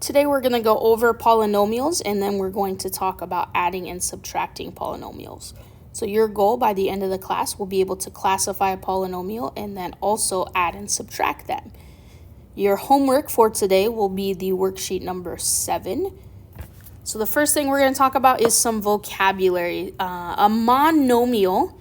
Today we're going to go over polynomials, and then we're going to talk about adding and subtracting polynomials. So your goal by the end of the class will be able to classify a polynomial and then also add and subtract them. Your homework for today will be the worksheet number 7. So the first thing we're going to talk about is some vocabulary. A monomial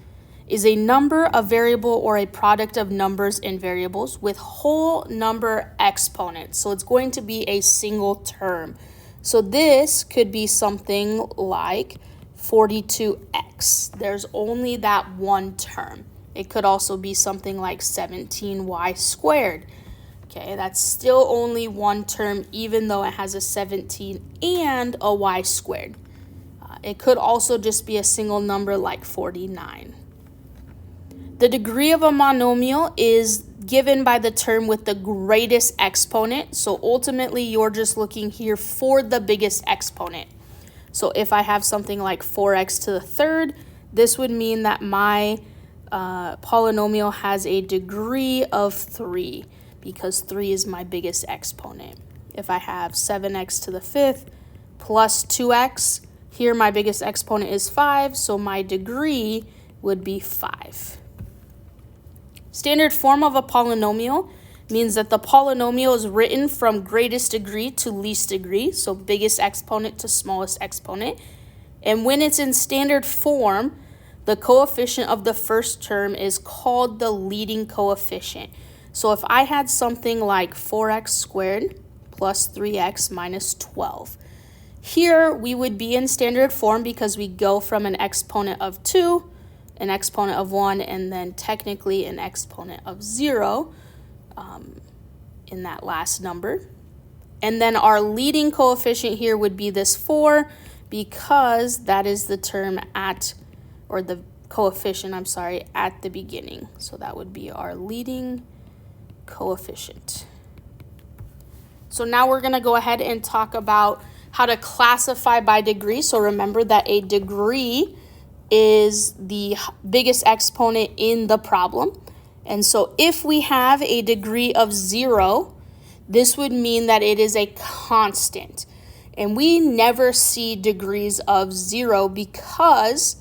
is a number, a variable, or a product of numbers and variables with whole number exponents. So it's going to be a single term. So this could be something like 42x. There's only that one term. It could also be something like 17y squared. Okay, that's still only one term even though it has a 17 and a y squared. It could also just be a single number like 49. The degree of a monomial is given by the term with the greatest exponent. So ultimately, you're just looking here for the biggest exponent. So if I have something like 4x to the third, this would mean that my polynomial has a degree of 3 because 3 is my biggest exponent. If I have 7x to the fifth plus 2x, here my biggest exponent is 5, so my degree would be 5. Standard form of a polynomial means that the polynomial is written from greatest degree to least degree, so biggest exponent to smallest exponent. And when it's in standard form, the coefficient of the first term is called the leading coefficient. So if I had something like 4x squared plus 3x minus 12, here we would be in standard form because we go from an exponent of 2, an exponent of 1, and then technically an exponent of 0 in that last number. And then our leading coefficient here would be this 4 because that is the term at, or the coefficient, I'm sorry, at the beginning. So that would be our leading coefficient. So now we're going to go ahead and talk about how to classify by degree. So remember that a degree is the biggest exponent in the problem. And so if we have a degree of 0, this would mean that it is a constant. And we never see degrees of 0 because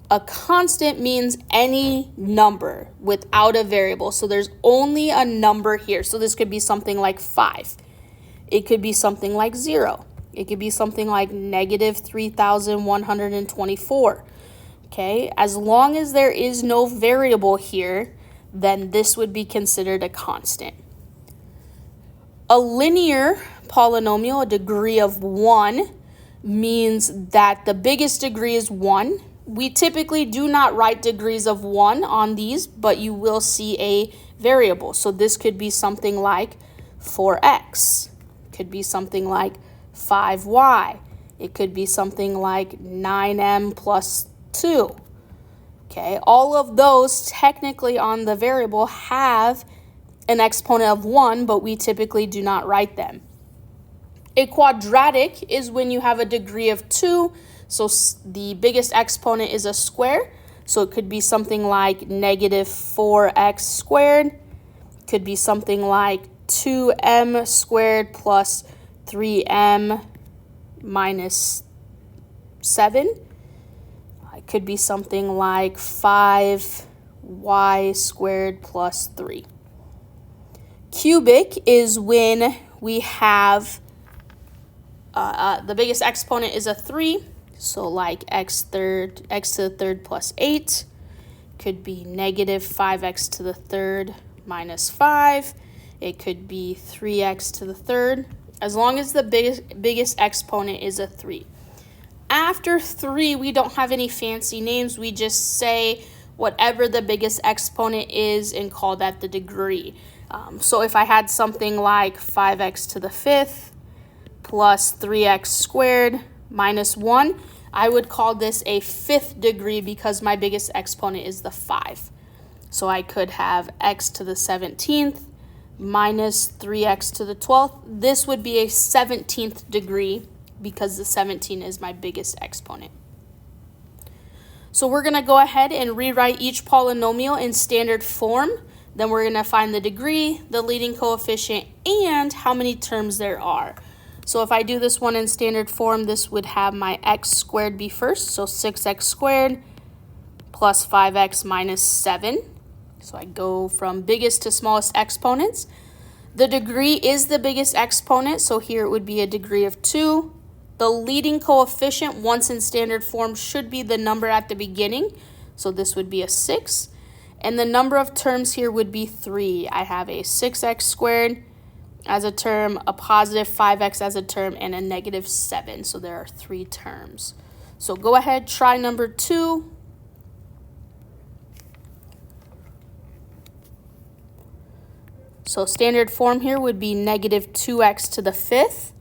a constant means any number without a variable. So there's only a number here. So this could be something like 5. It could be something like 0. It could be something like negative 3,124. Okay, as long as there is no variable here, then this would be considered a constant. A linear polynomial, a degree of 1, means that the biggest degree is 1. We typically do not write degrees of 1 on these, but you will see a variable. So this could be something like 4x. It could be something like 5y. It could be something like 9m plus 2. Okay, all of those technically on the variable have an exponent of 1, but we typically do not write them. A quadratic is when you have a degree of 2, so the biggest exponent is a square, so it could be something like negative 4x squared. It could be something like 2m squared plus 3m minus 7. It could be something like 5y squared plus 3. Cubic is when we have the biggest exponent is a 3, so like x to the third plus 8. Could be negative 5x to the third minus 5. It could be 3x to the third, as long as the biggest exponent is a 3. After 3, we don't have any fancy names. We just say whatever the biggest exponent is and call that the degree. So if I had something like 5x to the fifth plus 3x squared minus 1, I would call this a 5th degree because my biggest exponent is the 5. So I could have x to the 17th minus 3x to the 12th. This would be a 17th degree because the 17 is my biggest exponent. So we're going to go ahead and rewrite each polynomial in standard form. Then we're going to find the degree, the leading coefficient, and how many terms there are. So if I do this one in standard form, this would have my x squared be first. So 6x squared plus 5x minus 7. So I go from biggest to smallest exponents. The degree is the biggest exponent, so here it would be a degree of 2. The leading coefficient, once in standard form, should be the number at the beginning. So this would be a 6. And the number of terms here would be 3. I have a 6x squared as a term, a positive 5x as a term, and a negative 7. So there are 3 terms. So go ahead, try number 2. So standard form here would be negative 2x to the 5th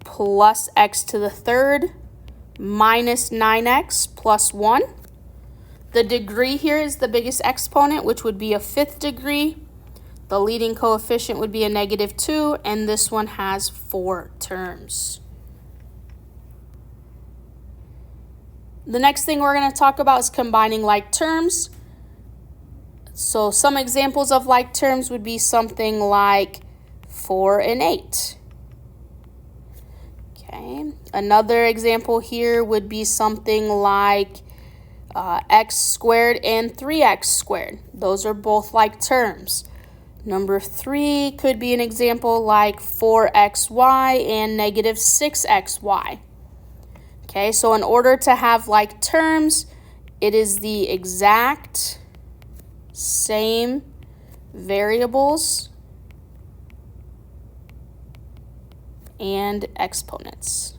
plus x to the 3rd minus 9x plus 1. The degree here is the biggest exponent, which would be a 5th degree. The leading coefficient would be a negative 2, and this one has 4 terms. The next thing we're going to talk about is combining like terms. So some examples of like terms would be something like 4 and 8. Okay. Another example here would be something like x squared and 3x squared. Those are both like terms. Number 3 could be an example like 4xy and negative 6xy. Okay, so in order to have like terms, it is the exact same variables and exponents.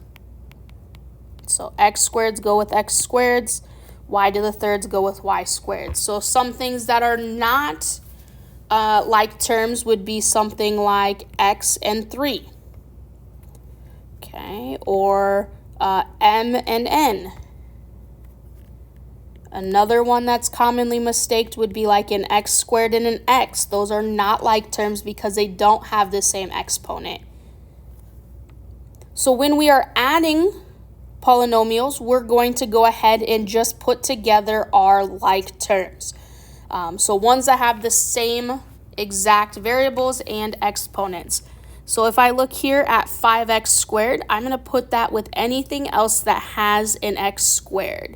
So x squareds go with x squareds, y to the thirds go with y squared. So some things that are not like terms would be something like x and 3. Okay, or m and n. Another one that's commonly mistaked would be like an x squared and an x. Those are not like terms because they don't have the same exponent. So when we are adding polynomials, we're going to go ahead and just put together our like terms. So ones that have the same exact variables and exponents. So if I look here at 5x squared, I'm going to put that with anything else that has an x squared.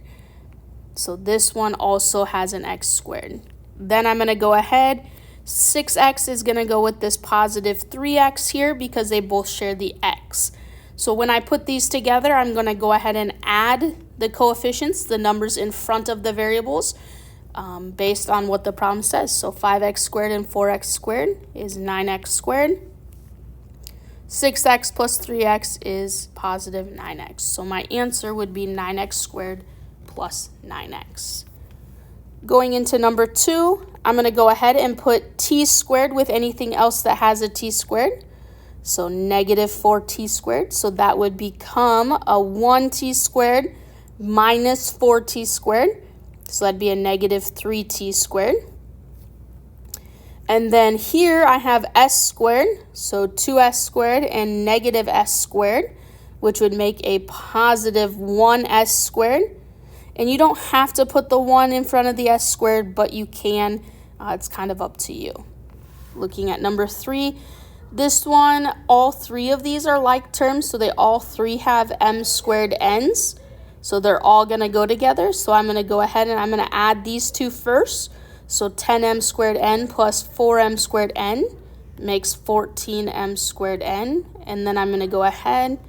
So this one also has an x squared. Then I'm going to go ahead. 6x is going to go with this positive 3x here because they both share the x. So when I put these together, I'm going to go ahead and add the coefficients, the numbers in front of the variables, based on what the problem says. So 5x squared and 4x squared is 9x squared. 6x plus 3x is positive 9x. So my answer would be 9x squared plus 9x. Going into number 2, I'm going to go ahead and put t squared with anything else that has a t squared. So negative 4t squared. So that would become a 1t squared minus 4t squared. So that'd be a negative 3t squared. And then here I have s squared. So 2s squared and negative s squared, which would make a positive 1s squared. And you don't have to put the 1 in front of the s squared, but you can. It's kind of up to you. Looking at number 3, this one, all 3 of these are like terms, so they all 3 have m squared n's. So they're all going to go together. So I'm going to go ahead and I'm going to add these 2 first. So 10m squared n plus 4m squared n makes 14m squared n. And then I'm going to go ahead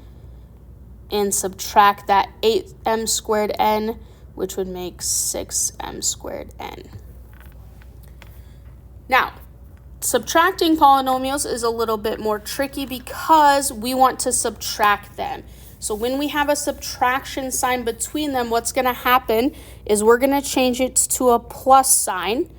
and subtract that 8m squared n, which would make 6m squared n. Now, subtracting polynomials is a little bit more tricky because we want to subtract them. So when we have a subtraction sign between them, what's going to happen is we're going to change it to a plus sign,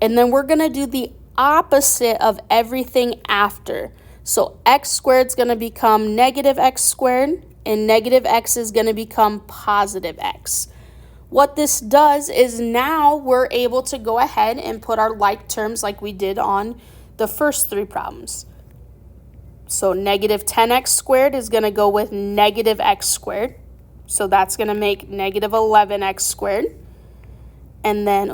and then we're going to do the opposite of everything after. So x squared is going to become negative x squared, and negative x is going to become positive x. What this does is now we're able to go ahead and put our like terms like we did on the first 3 problems. So negative 10x squared is going to go with negative x squared. So that's going to make negative 11x squared. And then,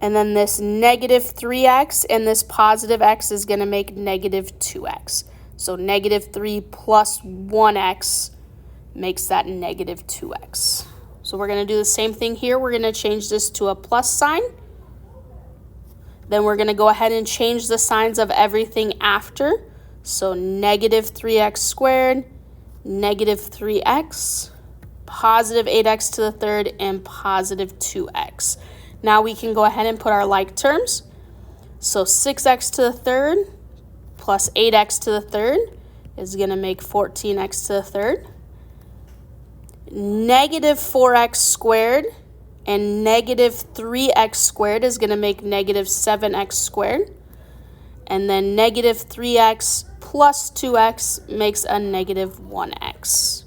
And then this negative 3x and this positive x is going to make negative 2x. So negative 3 plus 1x makes that negative 2x. So we're going to do the same thing here. We're going to change this to a plus sign. Then we're going to go ahead and change the signs of everything after. So negative 3x squared, negative 3x, positive 8x to the third, and positive 2x. Now we can go ahead and put our like terms. So 6x to the third plus 8x to the third is going to make 14x to the third. Negative 4x squared and negative 3x squared is going to make negative 7x squared. And then negative 3x plus 2x makes a negative 1x.